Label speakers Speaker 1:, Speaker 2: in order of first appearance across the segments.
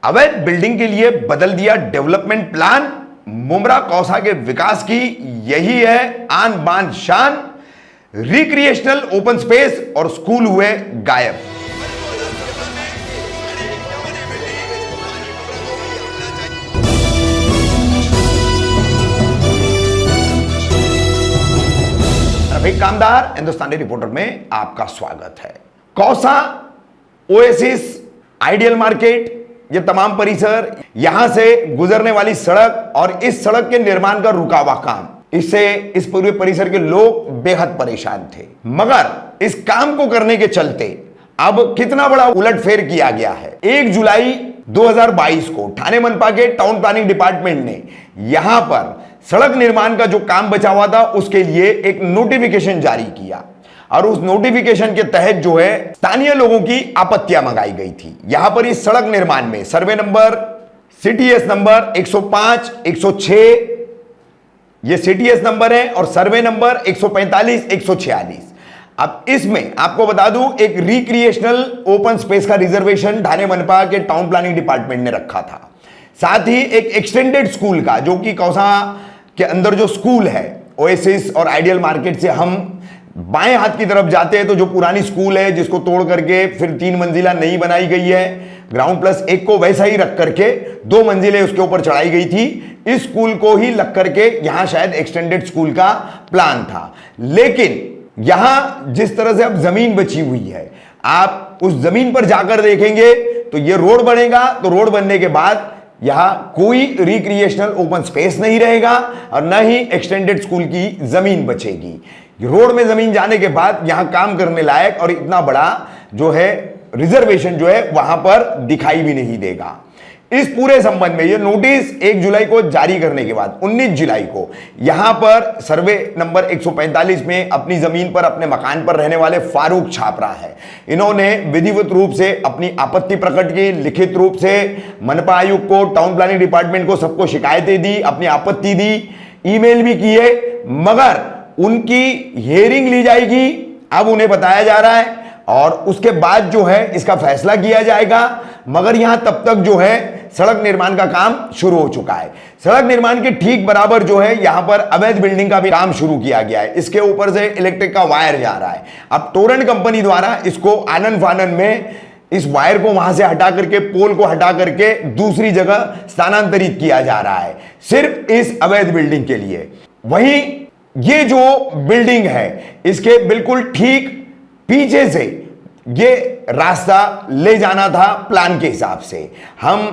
Speaker 1: अवैध बिल्डिंग के लिए बदल दिया डेवलपमेंट प्लान। मुमरा कौसा के विकास की यही है आन बान शान। रिक्रिएशनल ओपन स्पेस और स्कूल हुए गायब। रफीक कामदार हिंदुस्तानी रिपोर्टर में आपका स्वागत है। कौसा, ओएसिस, आइडियल मार्केट, ये तमाम परिसर, यहां से गुजरने वाली सड़क और इस सड़क के निर्माण का रुका हुआ काम, इससे इस पूरे परिसर के लोग बेहद परेशान थे। मगर इस काम को करने के चलते अब कितना बड़ा उलटफेर किया गया है। 1 जुलाई 2022 को ठाणे मनपा के टाउन प्लानिंग डिपार्टमेंट ने यहां पर सड़क निर्माण का जो काम बचा हुआ था उसके लिए एक नोटिफिकेशन जारी किया और उस नोटिफिकेशन के तहत जो है स्थानीय लोगों की आपत्तियां मंगाई गई थी। यहां पर इस सड़क निर्माण में सर्वे नंबर, सीटीएस नंबर 105, 106 ये सीटीएस नंबर है और सर्वे नंबर 145, 146। अब इसमें आपको बता दूं, एक रिक्रिएशनल ओपन स्पेस का रिजर्वेशन ठाणे मनपा के टाउन प्लानिंग डिपार्टमेंट ने रखा था। साथ ही एक एक्सटेंडेड स्कूल का, जो कि कौसा के अंदर जो स्कूल है, ओएसिस और आइडियल मार्केट से हम बाएं हाथ की तरफ जाते हैं तो जो पुरानी स्कूल है जिसको तोड़ करके फिर 3 मंजिला नई बनाई गई है, ग्राउंड प्लस 1 को वैसा ही रख करके 2 मंजिलें उसके ऊपर चढ़ाई गई थी। इस स्कूल को ही लग करके यहां शायद एक्सटेंडेड स्कूल का प्लान था। लेकिन यहां जिस तरह से अब जमीन बची हुई है, आप उस जमीन पर जाकर देखेंगे तो यह रोड बनेगा, तो रोड बनने के बाद यहां कोई रिक्रिएशनल ओपन स्पेस नहीं रहेगा और न ही एक्सटेंडेड स्कूल की जमीन बचेगी। रोड में जमीन जाने के बाद यहां काम करने लायक और इतना बड़ा जो है रिजर्वेशन जो है वहां पर दिखाई भी नहीं देगा। इस पूरे संबंध में यह नोटिस 1 जुलाई को जारी करने के बाद 19 जुलाई को यहां पर सर्वे नंबर 145 में अपनी जमीन पर, अपने मकान पर रहने वाले फारूक छापरा है, इन्होंने विधिवत रूप से अपनी आपत्ति प्रकट की, लिखित रूप से मनपा आयुक्त को, टाउन प्लानिंग डिपार्टमेंट को, सबको शिकायतें दी, अपनी आपत्ति दी, ईमेल भी किए, मगर उनकी हियरिंग ली जाएगी अब उन्हें बताया जा रहा है और उसके बाद जो है इसका फैसला किया जाएगा। मगर यहां तब तक जो है सड़क निर्माण का काम शुरू हो चुका है। सड़क निर्माण के ठीक बराबर जो है यहां पर अवैध बिल्डिंग का भी काम शुरू किया गया है। इसके ऊपर से इलेक्ट्रिक का वायर जा रहा है। अब टोरेंट कंपनी द्वारा इसको आनन फानन में इस वायर को वहां से हटा करके, पोल को हटा करके दूसरी जगह स्थानांतरित किया जा रहा है, सिर्फ इस अवैध बिल्डिंग के लिए। वहीं ये जो बिल्डिंग है इसके बिल्कुल ठीक पीछे से ये रास्ता ले जाना था प्लान के हिसाब से। हम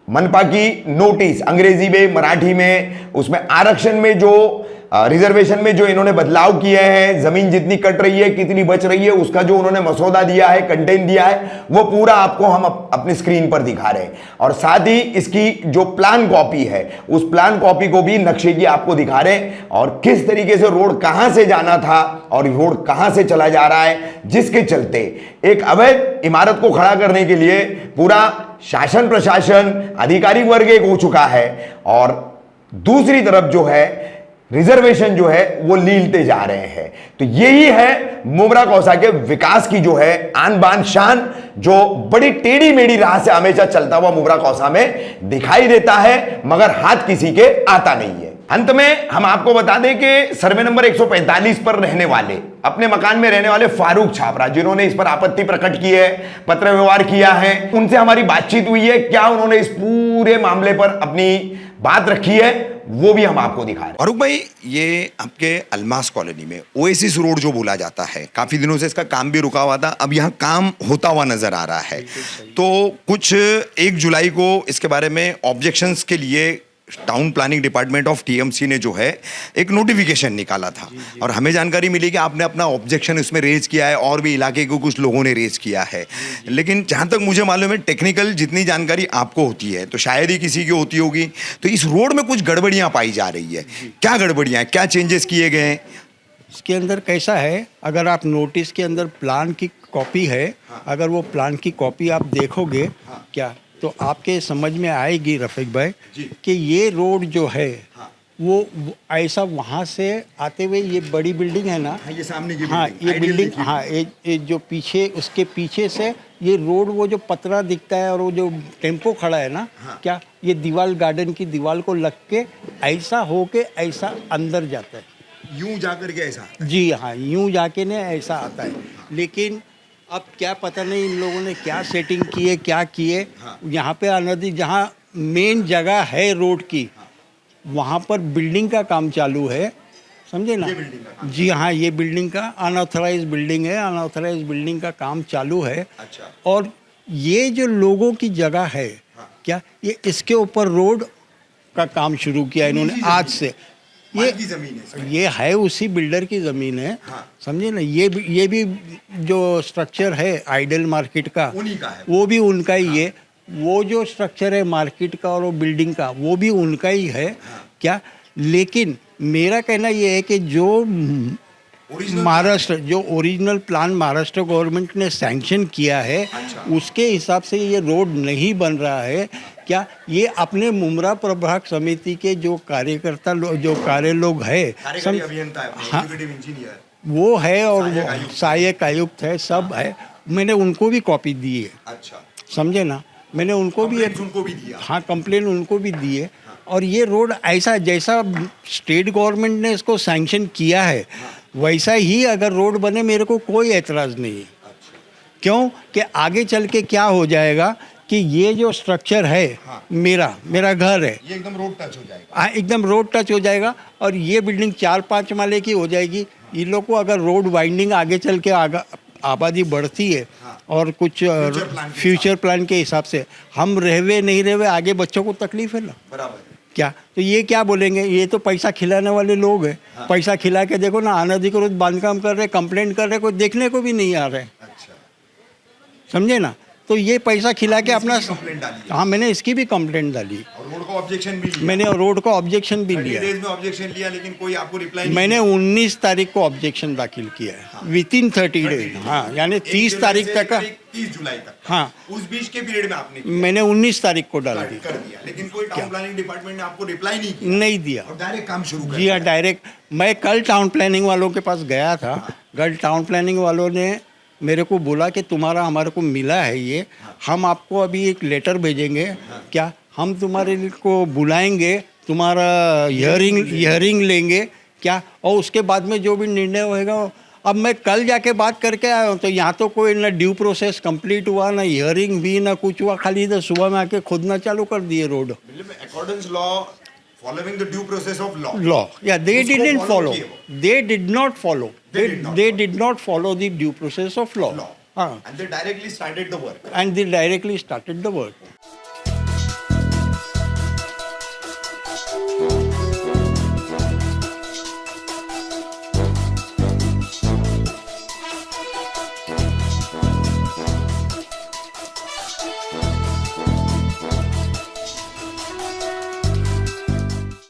Speaker 1: मनपा की नोटिस अंग्रेजी में, मराठी में, उसमें आरक्षण में जो रिजर्वेशन में जो इन्होंने बदलाव किए हैं, जमीन जितनी कट रही है, कितनी बच रही है, उसका जो उन्होंने मसौदा दिया है, कंटेंट दिया है, वो पूरा आपको हम अपनी स्क्रीन पर दिखा रहे हैं। और साथ ही इसकी जो प्लान कॉपी है उस प्लान कॉपी को भी नक्शे की आपको दिखा रहे हैं और किस तरीके से रोड कहां से जाना था और रोड कहां से चला जा रहा है, जिसके चलते एक अवैध इमारत को खड़ा करने के लिए पूरा शासन प्रशासन अधिकारी वर्ग एक हो चुका है और दूसरी तरफ जो है रिजर्वेशन जो है वो लीलते जा रहे हैं। तो यही है मुमरा कौसा के विकास की जो है आन बान शान, जो बड़ी टेढ़ी मेढ़ी राह से हमेशा चलता हुआ मुमरा कौसा में दिखाई देता है, मगर हाथ किसी के आता नहीं है। अंत में हम आपको बता दें कि सर्वे नंबर 145 पर रहने वाले, अपने मकान में रहने वाले फारूक छापरा, जिन्होंने इस पर आपत्ति प्रकट की है, पत्र व्यवहार किया है, उनसे हमारी बातचीत हुई है। क्या उन्होंने इस पूरे मामले पर अपनी बात रखी है वो भी हम आपको दिखा रहे हैं।
Speaker 2: फारूक भाई, ये आपके अलमास कॉलोनी में ओएसिस रोड जो बोला जाता है, काफी दिनों से इसका काम भी रुका हुआ था, अब यहाँ काम होता हुआ नजर आ रहा है। तो कुछ 1 जुलाई को इसके बारे में ऑब्जेक्शंस के लिए town planning department of TMC ने जो है एक नोटिफिकेशन निकाला था और हमें जानकारी मिली कि आपने अपना ऑब्जेक्शन इसमें रेज किया है और भी इलाके के कुछ लोगों ने रेज किया है। लेकिन जहां तक मुझे मालूम है, टेक्निकल जितनी जानकारी आपको होती है तो शायद ही किसी की होती होगी, तो इस रोड में कुछ गड़बड़ियां पाई जा रही है। क्या गड़बड़ियां, क्या चेंजेस किए गए हैं
Speaker 3: इसके अंदर? कैसा है, अगर आप नोटिस के अंदर प्लान की कॉपी है, अगर वो प्लान की कॉपी आप देखोगे क्या तो आपके समझ में आएगी रफीक भाई कि ये रोड जो है वो ऐसा वहाँ से आते हुए ये बड़ी बिल्डिंग है ना,
Speaker 2: हाँ, ये सामने की
Speaker 3: हाँ
Speaker 2: बिल्डिंग,
Speaker 3: ये
Speaker 2: Ideal
Speaker 3: बिल्डिंग,
Speaker 2: देखिए।
Speaker 3: हाँ ये जो पीछे उसके पीछे से ये रोड वो जो पतरा दिखता है और वो जो टेम्पो खड़ा है ना,
Speaker 2: हाँ।
Speaker 3: क्या ये दीवार गार्डन की दीवार को लग के ऐसा हो के ऐसा अंदर जाता है।
Speaker 2: यूं जाकर के ऐसा
Speaker 3: जी हाँ, यूं जाके ने ऐसा आता है। लेकिन अब क्या पता नहीं इन लोगों ने क्या सेटिंग की है, क्या किए।
Speaker 2: हाँ।
Speaker 3: यहाँ पे अनदी जहाँ मेन जगह है रोड की, वहाँ पर बिल्डिंग का काम चालू है, समझे ना।
Speaker 2: ये बिल्डिंग का काम
Speaker 3: जी हाँ, ये बिल्डिंग का अनऑथराइज बिल्डिंग है, अनऑथराइज बिल्डिंग का काम चालू है।
Speaker 2: अच्छा।
Speaker 3: और ये जो लोगों की जगह है,
Speaker 2: हाँ।
Speaker 3: क्या ये इसके ऊपर रोड का काम शुरू किया इन्होंने
Speaker 2: निजी
Speaker 3: आज
Speaker 2: जमीन
Speaker 3: से।
Speaker 2: ये की जमीन है इसमें।
Speaker 3: ये है उसी बिल्डर की ज़मीन है,
Speaker 2: हाँ।
Speaker 3: समझे ना। ये भी जो स्ट्रक्चर है आइडल मार्केट का,
Speaker 2: उन्हीं का है।
Speaker 3: वो भी उनका ही है। वो जो स्ट्रक्चर है मार्केट का और वो बिल्डिंग का, वो भी उनका ही है। क्या, लेकिन मेरा कहना ये है कि जो
Speaker 2: Original
Speaker 3: महाराष्ट्र जो ओरिजिनल प्लान महाराष्ट्र गवर्नमेंट ने सैंक्शन किया है,
Speaker 2: अच्छा।
Speaker 3: उसके हिसाब से ये रोड नहीं बन रहा है। क्या ये अपने मुमरा प्रभाग समिति के जो कार्यकर्ता जो कार्य लोग है,
Speaker 2: कार्यकारी अभियंता है,
Speaker 3: हाँ।
Speaker 2: Executive engineer.
Speaker 3: वो है और
Speaker 2: सहायक
Speaker 3: वो
Speaker 2: आयुक्त।
Speaker 3: सहायक आयुक्त है, सब है। मैंने उनको भी कॉपी दी है,
Speaker 2: अच्छा।
Speaker 3: समझे ना। मैंने उनको भी
Speaker 2: Complaints उनको भी दिया।
Speaker 3: हाँ, कंप्लेन उनको भी दी है। और ये रोड ऐसा जैसा स्टेट गवर्नमेंट ने इसको सैंक्शन किया है, वैसा ही अगर रोड बने, मेरे को कोई एतराज़ नहीं है। क्यों कि आगे चल के क्या हो जाएगा कि ये जो स्ट्रक्चर है,
Speaker 2: हाँ।
Speaker 3: मेरा घर है,
Speaker 2: ये एकदम रोड टच हो जाएगा।
Speaker 3: एकदम रोड टच हो जाएगा। और ये बिल्डिंग 4-5 माले की हो जाएगी। इन लोग को अगर रोड वाइंडिंग आगे चल के आबादी बढ़ती है,
Speaker 2: हाँ।
Speaker 3: और कुछ
Speaker 2: प्लान के
Speaker 3: फ्यूचर प्लान के हिसाब से हम रहवे नहीं रहवे, आगे बच्चों को तकलीफ है ना।
Speaker 2: बराबर।
Speaker 3: क्या, तो ये क्या बोलेंगे, ये तो पैसा खिलाने वाले लोग हैं।
Speaker 2: हाँ।
Speaker 3: पैसा खिला के देखो ना, अनधिकृत बांधकाम कर रहे, कंप्लेंट कर रहे, कोई देखने को भी नहीं आ रहे,
Speaker 2: अच्छा।
Speaker 3: समझे ना। तो ये पैसा खिला के अपना,
Speaker 2: इसकी भी complaint डाली है।
Speaker 3: हाँ मैंने इसकी भी कंप्लेंट डाली,
Speaker 2: और रोड का ऑब्जेक्शन भी लिया।
Speaker 3: मैंने रोड का ऑब्जेक्शन भी
Speaker 2: 30
Speaker 3: लिया।
Speaker 2: डेज में ऑब्जेक्शन लिया, लेकिन कोई आपको रिप्लाई नहीं
Speaker 3: मैंने
Speaker 2: दिया।
Speaker 3: 19 तारीख को ऑब्जेक्शन दाखिल किया है, विथिन 30 डेज। हाँ, यानी
Speaker 2: 1
Speaker 3: 30
Speaker 2: जुलाई
Speaker 3: तारीख
Speaker 2: से
Speaker 3: तक का।
Speaker 2: 30 जुलाई तक।
Speaker 3: हाँ,
Speaker 2: उस बीच के पीरियड में आपने किया,
Speaker 3: मैंने 19 तारीख को डाल दी,
Speaker 2: कर दिया, लेकिन कोई टाउन प्लानिंग डिपार्टमेंट ने आपको रिप्लाई नहीं किया
Speaker 3: नहीं दिया।
Speaker 2: और डायरेक्ट काम शुरू कर
Speaker 3: जी हाँ,
Speaker 2: दिया।
Speaker 3: डायरेक्ट। मैं कल टाउन प्लानिंग वालों के पास गया था। कल टाउन प्लानिंग वालों ने मेरे को बोला कि तुम्हारा हमारे को मिला है ये, हम आपको अभी एक लेटर भेजेंगे। क्या, हम तुम्हारे को बुलाएंगे, तुम्हारा हियरिंग लेंगे। क्या, और उसके बाद में जो भी निर्णय होएगा। अब मैं कल जाके बात करके आया हूँ, तो यहाँ तो कोई ना ड्यू प्रोसेस कंप्लीट हुआ, ना हियरिंग भी, ना कुछ हुआ। खाली इधर सुबह में आके खोदना चालू कर दिए रोड।
Speaker 2: मतलब according law, following the due process of law.
Speaker 3: Law. Yeah, they
Speaker 2: उसको
Speaker 3: didn't
Speaker 2: follow
Speaker 3: follow.
Speaker 2: किए वो।
Speaker 3: They did not follow.
Speaker 2: They
Speaker 3: They did not follow the due process of law.
Speaker 2: Law.
Speaker 3: हाँ,
Speaker 2: And they directly started the work.
Speaker 3: and they directly started the work.